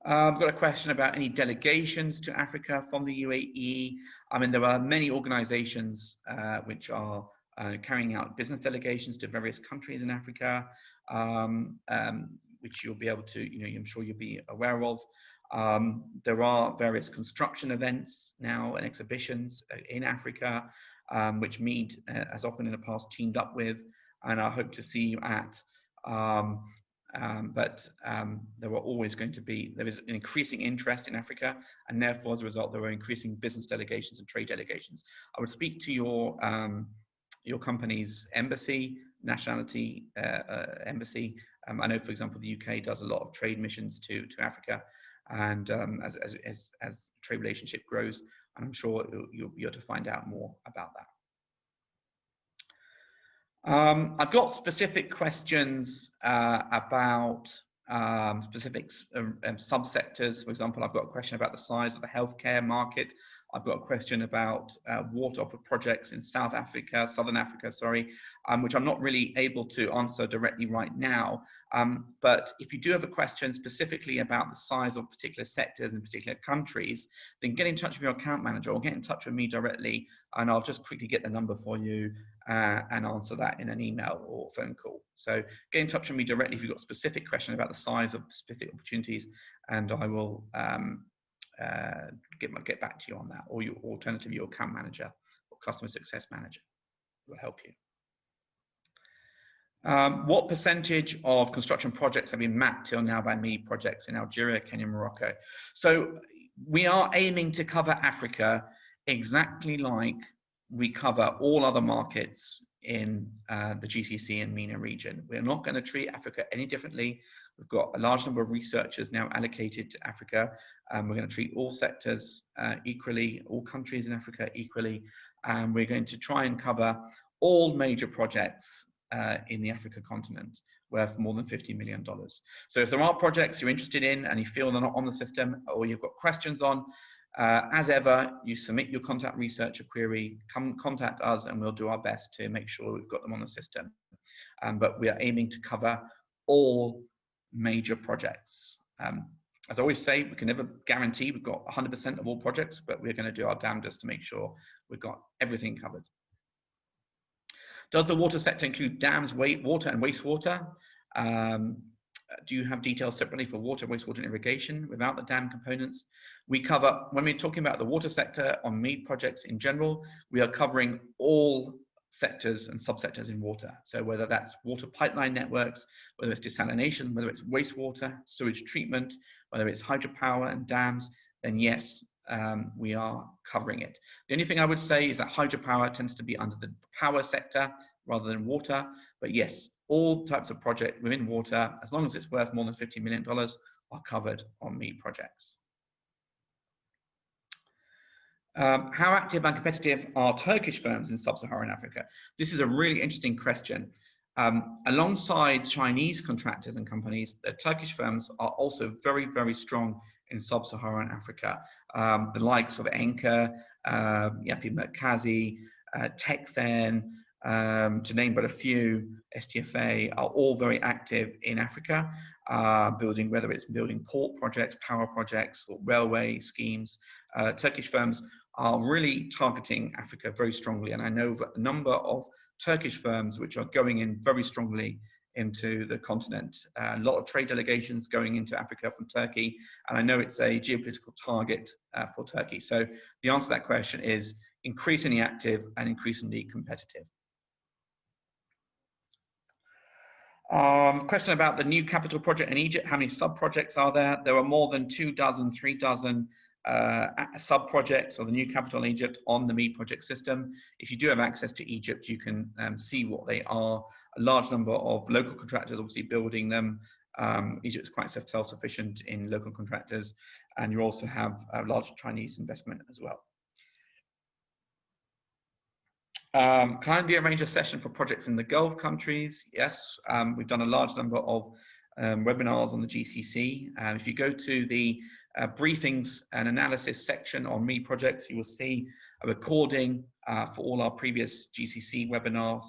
I've got a question about any delegations to Africa from the UAE. I mean, there are many organizations which are carrying out business delegations to various countries in Africa, which you'll be able to, I'm sure you'll be aware of. There are various construction events now and exhibitions in Africa, which MEED has often in the past teamed up with, and I hope to see you at. there are always going to be, there is an increasing interest in Africa, and therefore, as a result, there are increasing business delegations and trade delegations. I would speak to your company's embassy, nationality embassy. I know, for example, the UK does a lot of trade missions to Africa, and as trade relationship grows, I'm sure you'll be able to find out more about that. I've got specific questions about specific subsectors. For example, I've got a question about the size of the healthcare market. I've got a question about water projects in Southern Africa, sorry, which I'm not really able to answer directly right now. But if you do have a question specifically about the size of particular sectors in particular countries, then get in touch with your account manager or get in touch with me directly, and I'll just quickly get the number for you and answer that in an email or phone call. So get in touch with me directly if you've got a specific question about the size of specific opportunities, and I will get back to you on that, or your alternatively, your account manager or customer success manager will help you. What percentage of construction projects have been mapped till now by MEED projects in Algeria, Kenya, Morocco? So we are aiming to cover Africa exactly like we cover all other markets in the GCC and MENA region. We're not going to treat Africa any differently. We've got a large number of researchers now allocated to Africa. We're going to treat all sectors equally, all countries in Africa equally, and we're going to try and cover all major projects in the Africa continent worth more than $50 million. So if there are projects you're interested in and you feel they're not on the system, or you've got questions on, as ever, you submit your contact researcher query, come contact us, and we'll do our best to make sure we've got them on the system. But we are aiming to cover all major projects. As I always say, we can never guarantee we've got 100% of all projects, but we're going to do our damnedest to make sure we've got everything covered. Does the water sector include dams, water and wastewater? Do you have details separately for water, wastewater, and irrigation without the dam components? We cover, when we're talking about the water sector on MEED projects in general, we are covering all sectors and subsectors in water. So whether that's water pipeline networks, whether it's desalination, whether it's wastewater, sewage treatment, whether it's hydropower and dams, then yes, we are covering it. The only thing I would say is that hydropower tends to be under the power sector rather than water. But yes, all types of project within water, as long as it's worth more than $50 million, are covered on MEED projects. How active and competitive are Turkish firms in Sub-Saharan Africa? This is a really interesting question. Alongside Chinese contractors and companies, the Turkish firms are also very, very strong in Sub-Saharan Africa. The likes of Enka, Yapi Merkazi, Tekfen, to name but a few, STFA, are all very active in Africa, whether it's building port projects, power projects, or railway schemes. Turkish firms are really targeting Africa very strongly, and I know a number of Turkish firms which are going in very strongly into the continent. A lot of trade delegations going into Africa from Turkey, and I know it's a geopolitical target for Turkey. So the answer to that question is increasingly active and increasingly competitive. Question about the new capital project in Egypt. How many sub-projects are there? There are more than 24 sub-projects of the new capital in Egypt on the MEED project system. If you do have access to Egypt, you can see what they are. A large number of local contractors obviously building them. Egypt is quite self-sufficient in local contractors, and you also have a large Chinese investment as well. Kindly arrange a session for projects in the Gulf countries. Yes, we've done a large number of webinars on the GCC. If you go to the briefings and analysis section on MEED projects, you will see a recording for all our previous GCC webinars.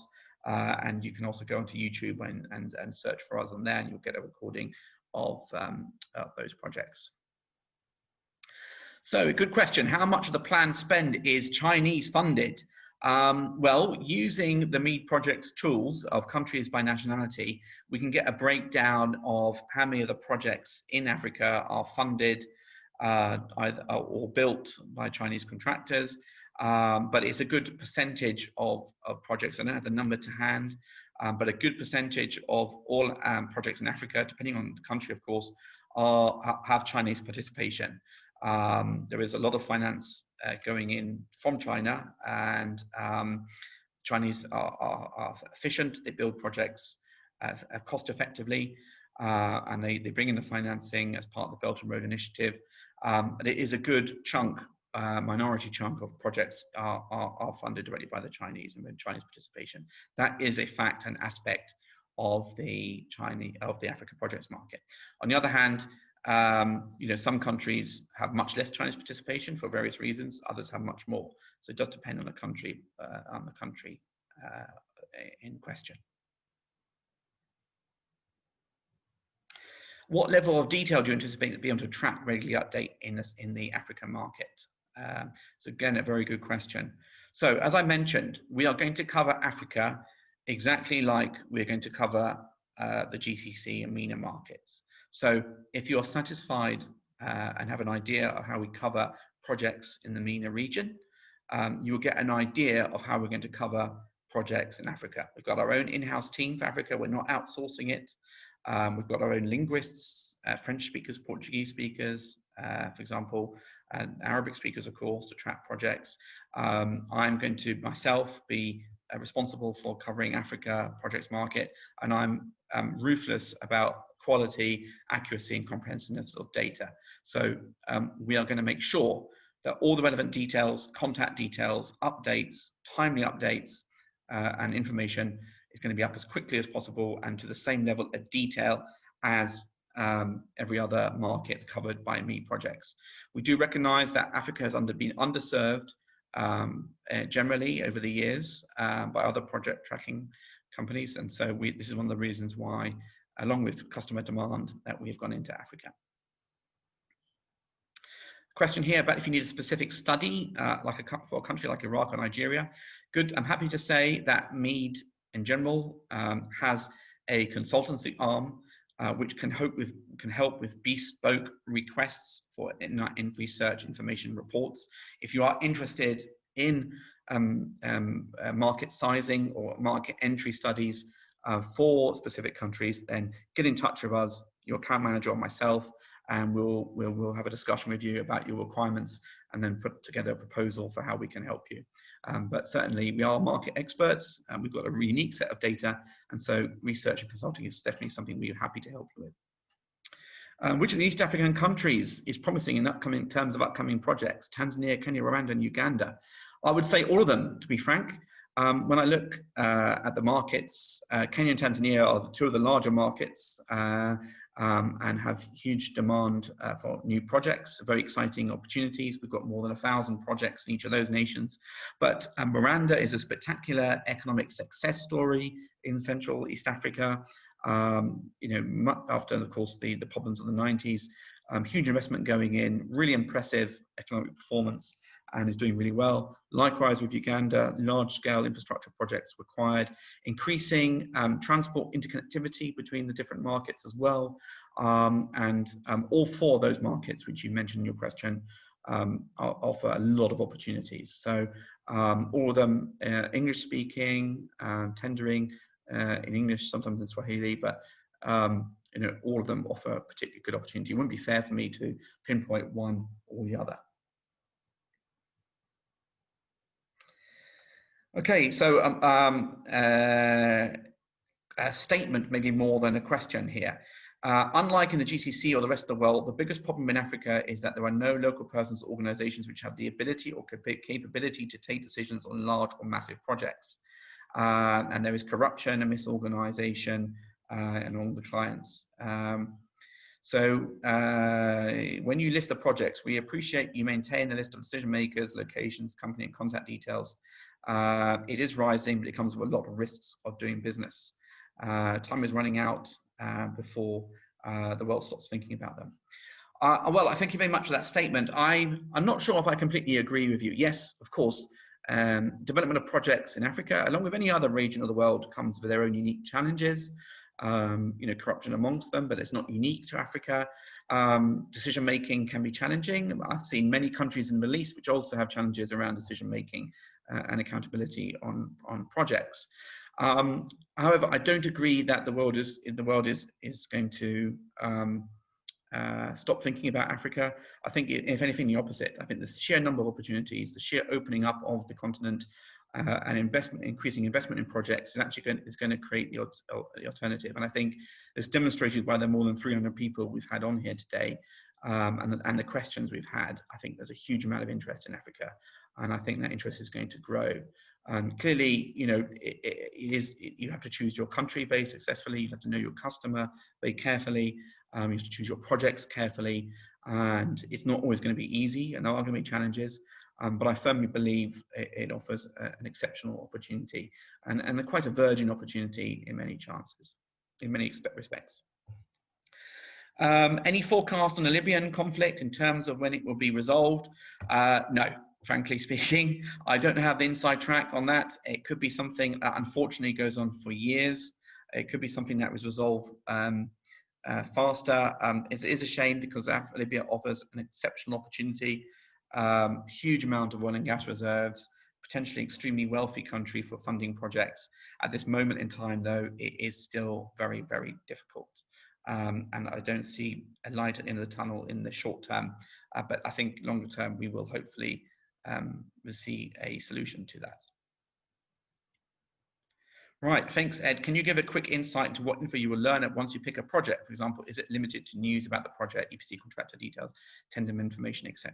And you can also go onto YouTube and search for us on there, and you'll get a recording of those projects. So, good question. How much of the planned spend is Chinese funded? Well, using the MEED projects tools of countries by nationality, we can get a breakdown of how many of the projects in Africa are funded either or built by Chinese contractors. But it's a good percentage of projects. I don't have the number to hand, but a good percentage of all projects in Africa, depending on the country, of course, have Chinese participation. There is a lot of finance going in from China, and Chinese are efficient. They build projects cost effectively, and they bring in the financing as part of the Belt and Road Initiative. And it is a good chunk, minority chunk of projects are funded directly by the Chinese and with Chinese participation. That is a fact and aspect of the Africa projects market. On the other hand, some countries have much less Chinese participation for various reasons. Others have much more. So it does depend on the country in question. What level of detail do you anticipate to be able to track, regularly update in the African market? So again, a very good question. So as I mentioned, we are going to cover Africa exactly like we're going to cover the GCC and MENA markets. So if you're satisfied and have an idea of how we cover projects in the MENA region, you'll get an idea of how we're going to cover projects in Africa. We've got our own in-house team for Africa. We're not outsourcing it. We've got our own linguists, French speakers, Portuguese speakers, for example, and Arabic speakers, of course, to track projects. I'm going to myself be responsible for covering Africa projects market, and I'm ruthless about quality, accuracy, and comprehensiveness of data. So we are going to make sure that all the relevant details, contact details, updates, timely updates, and information is going to be up as quickly as possible and to the same level of detail as every other market covered by MEED projects. We do recognize that Africa has been underserved generally over the years by other project tracking companies, and so this is one of the reasons why, along with customer demand, that we've gone into Africa. Question here about if you need a specific study for a country like Iraq or Nigeria. Good. I'm happy to say that MEED in general has a consultancy arm which can help with bespoke requests for in research information reports. If you are interested in market sizing or market entry studies for specific countries, then get in touch with us, your account manager or myself, and we'll have a discussion with you about your requirements and then put together a proposal for how we can help you. But certainly we are market experts and we've got a unique set of data, and so research and consulting is definitely something we're happy to help you with. Which of the East African countries is promising in terms of upcoming projects? Tanzania, Kenya, Rwanda, and Uganda. I would say all of them, to be frank. When I look at the markets, Kenya and Tanzania are two of the larger markets and have huge demand for new projects, very exciting opportunities. We've got more than 1,000 projects in each of those nations. But Rwanda is a spectacular economic success story in Central East Africa. After, of course, the problems of the 90s, huge investment going in, really impressive economic performance, and is doing really well. Likewise with Uganda, large-scale infrastructure projects required, increasing transport interconnectivity between the different markets as well. And all four of those markets, which you mentioned in your question, offer a lot of opportunities. So all of them English-speaking, tendering in English, sometimes in Swahili, but all of them offer a particularly good opportunity. It wouldn't be fair for me to pinpoint one or the other. Okay, so a statement maybe more than a question here. Unlike in the GCC or the rest of the world, the biggest problem in Africa is that there are no local persons or organizations which have the ability or capability to take decisions on large or massive projects. And there is corruption and misorganization in all the clients. So when you list the projects, we appreciate you maintain the list of decision makers, locations, company, and contact details. It is rising, but it comes with a lot of risks of doing business. Time is running out before the world stops thinking about them. Well, I thank you very much for that statement. I'm not sure if I completely agree with you. Yes, of course, development of projects in Africa, along with any other region of the world, comes with their own unique challenges. Corruption amongst them, but it's not unique to Africa. Decision making can be challenging. I've seen many countries in the Middle East which also have challenges around decision making and accountability on projects. However, I don't agree that the world is going to stop thinking about Africa. I think, if anything, the opposite. I think the sheer number of opportunities, the sheer opening up of the continent, and increasing investment in projects is actually going to create the alternative. And I think it's demonstrated by the more than 300 people we've had on here today, and the questions we've had. I think there's a huge amount of interest in Africa, and I think that interest is going to grow. Clearly, you know, you have to choose your country very successfully. You have to know your customer very carefully. You have to choose your projects carefully, and it's not always going to be easy, and there are going to be challenges. But I firmly believe it offers an exceptional opportunity, and quite a virgin opportunity in many respects. Any forecast on the Libyan conflict in terms of when it will be resolved? No, frankly speaking. I don't have the inside track on that. It could be something that unfortunately goes on for years. It could be something that was resolved faster. It is a shame, because Libya offers an exceptional opportunity, huge amount of oil and gas reserves, potentially extremely wealthy country for funding projects. At this moment in time, though, it is still very, very difficult. And I don't see a light at the end of the tunnel in the short term, but I think longer term we will hopefully see a solution to that. Right, thanks, Ed. Can you give a quick insight into what info you will learn once you pick a project? For example, is it limited to news about the project, EPC contractor details, tender information, etc.?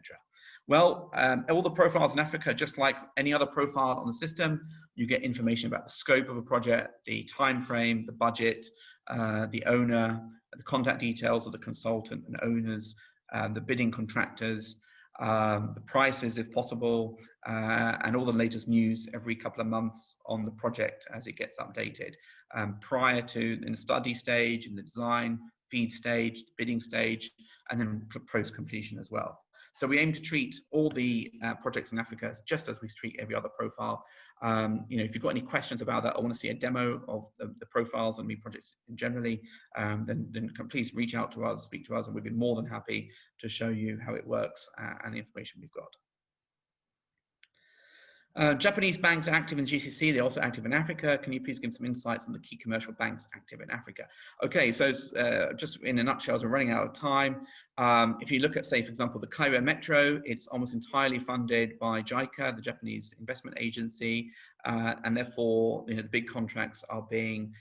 Well, all the profiles in Africa, just like any other profile on the system, you get information about the scope of a project, the time frame, the budget, the owner, the contact details of the consultant and owners, the bidding contractors, the prices if possible, and all the latest news every couple of months on the project as it gets updated, prior to, in the study stage, in the design, feed stage, bidding stage, and then post completion as well. So we aim to treat all the projects in Africa just as we treat every other profile. You know, if you've got any questions about that, I want to see a demo of the profiles and MEED projects generally, then please reach out to us, speak to us, and we'd be more than happy to show you how it works and the information we've got. Japanese banks are active in GCC. They're also active in Africa. Can you please give some insights on the key commercial banks active in Africa? Okay, so just in a nutshell, as we're running out of time, if you look at, say, for example, the Cairo Metro, it's almost entirely funded by JICA, the Japanese investment agency, and therefore, you know, the big contracts are being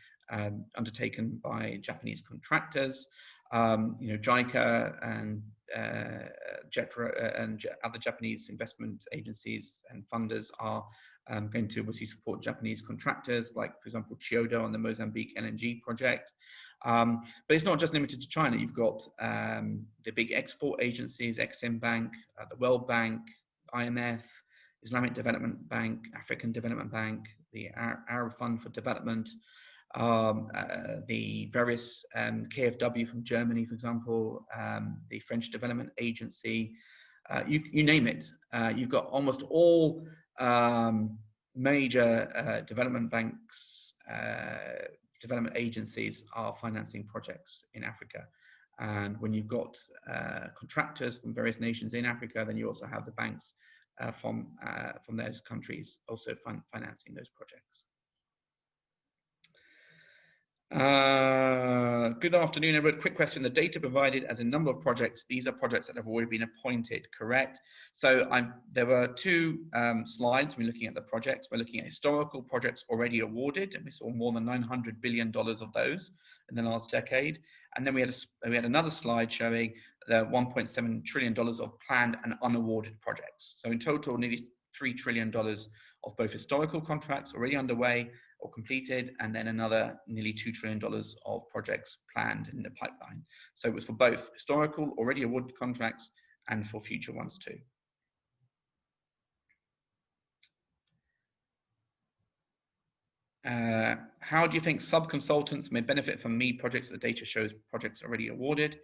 undertaken by Japanese contractors. You know, JICA and JETRO and other Japanese investment agencies and funders are going to obviously support Japanese contractors, like, for example, Chiyoda on the Mozambique Nng Project. But it's not just limited to China. You've got the big export agencies, Exim Bank, the World Bank, IMF, Islamic Development Bank, African Development Bank, the Arab Fund for Development, the various KfW from Germany, for example, the French Development Agency, you name it. You've got almost all major development banks, development agencies are financing projects in Africa. And when you've got contractors from various nations in Africa, then you also have the banks from those countries also financing those projects. Good afternoon, everyone. Quick question. The data provided as a number of projects, these are projects that have already been appointed, correct? So there were two slides. We're looking at the projects. We're looking at historical projects already awarded, and we saw more than $900 billion of those in the last decade. And then we had another slide showing the $1.7 trillion of planned and unawarded projects. So in total, nearly $3 trillion of both historical contracts already underway or completed, and then another nearly $2 trillion of projects planned in the pipeline. So it was for both historical, already awarded contracts, and for future ones too. How do you think sub-consultants may benefit from MEED projects? The data shows projects already awarded.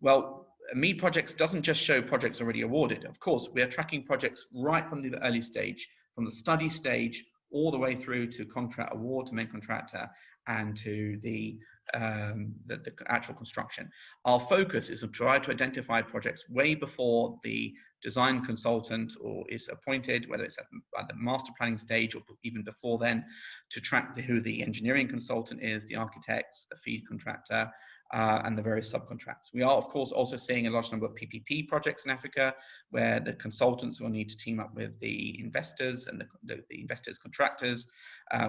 Well, MEED projects doesn't just show projects already awarded. Of course, we are tracking projects right from the early stage, from the study stage, all the way through to contract award to main contractor and to the the actual construction. Our focus is to try to identify projects way before the design consultant or is appointed, whether it's at the master planning stage or even before then, to track who the engineering consultant is, the architects, the feed contractor, and the various subcontracts. We are, of course, also seeing a large number of PPP projects in Africa, where the consultants will need to team up with the investors and the investors' contractors,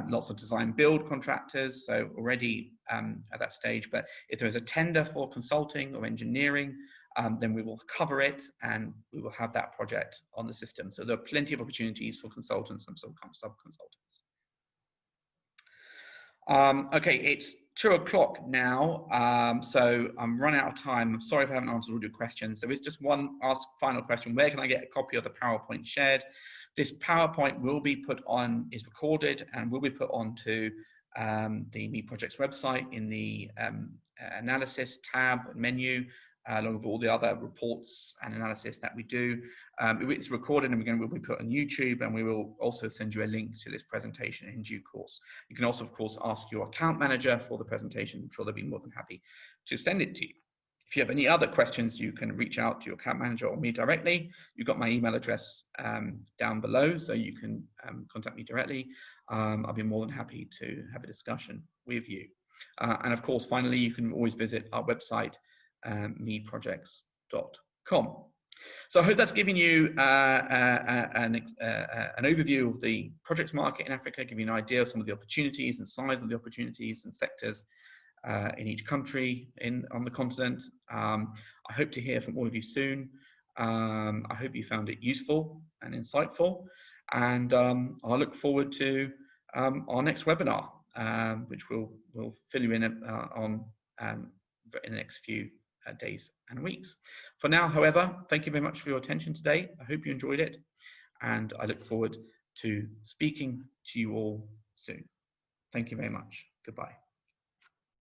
lots of design build contractors, so already at that stage. But if there is a tender for consulting or engineering, then we will cover it and we will have that project on the system. So there are plenty of opportunities for consultants and sub-consultants. Okay, it's 2 o'clock now, so I'm running out of time. I'm sorry if I haven't answered all your questions. There is just one final question. Where can I get a copy of the PowerPoint shared? This PowerPoint will be put on, is recorded and will be put onto the MEED Projects website in the analysis tab menu, along with all the other reports and analysis that we do. It's recorded and we'll be put on YouTube, and we will also send you a link to this presentation in due course. You can also, of course, ask your account manager for the presentation. I'm sure they'll be more than happy to send it to you. If you have any other questions, you can reach out to your account manager or me directly. You've got my email address down below, so you can contact me directly. I'll be more than happy to have a discussion with you. And of course, finally, you can always visit our website, meedprojects.com. So I hope that's given you an overview of the projects market in Africa, giving you an idea of some of the opportunities and size of the opportunities and sectors in each country on the continent. I hope to hear from all of you soon. I hope you found it useful and insightful, and I look forward to our next webinar, which we'll fill you in on in the next few days and weeks. For now, however, thank you very much for your attention today. I hope you enjoyed it, and I look forward to speaking to you all soon. Thank you very much. Goodbye.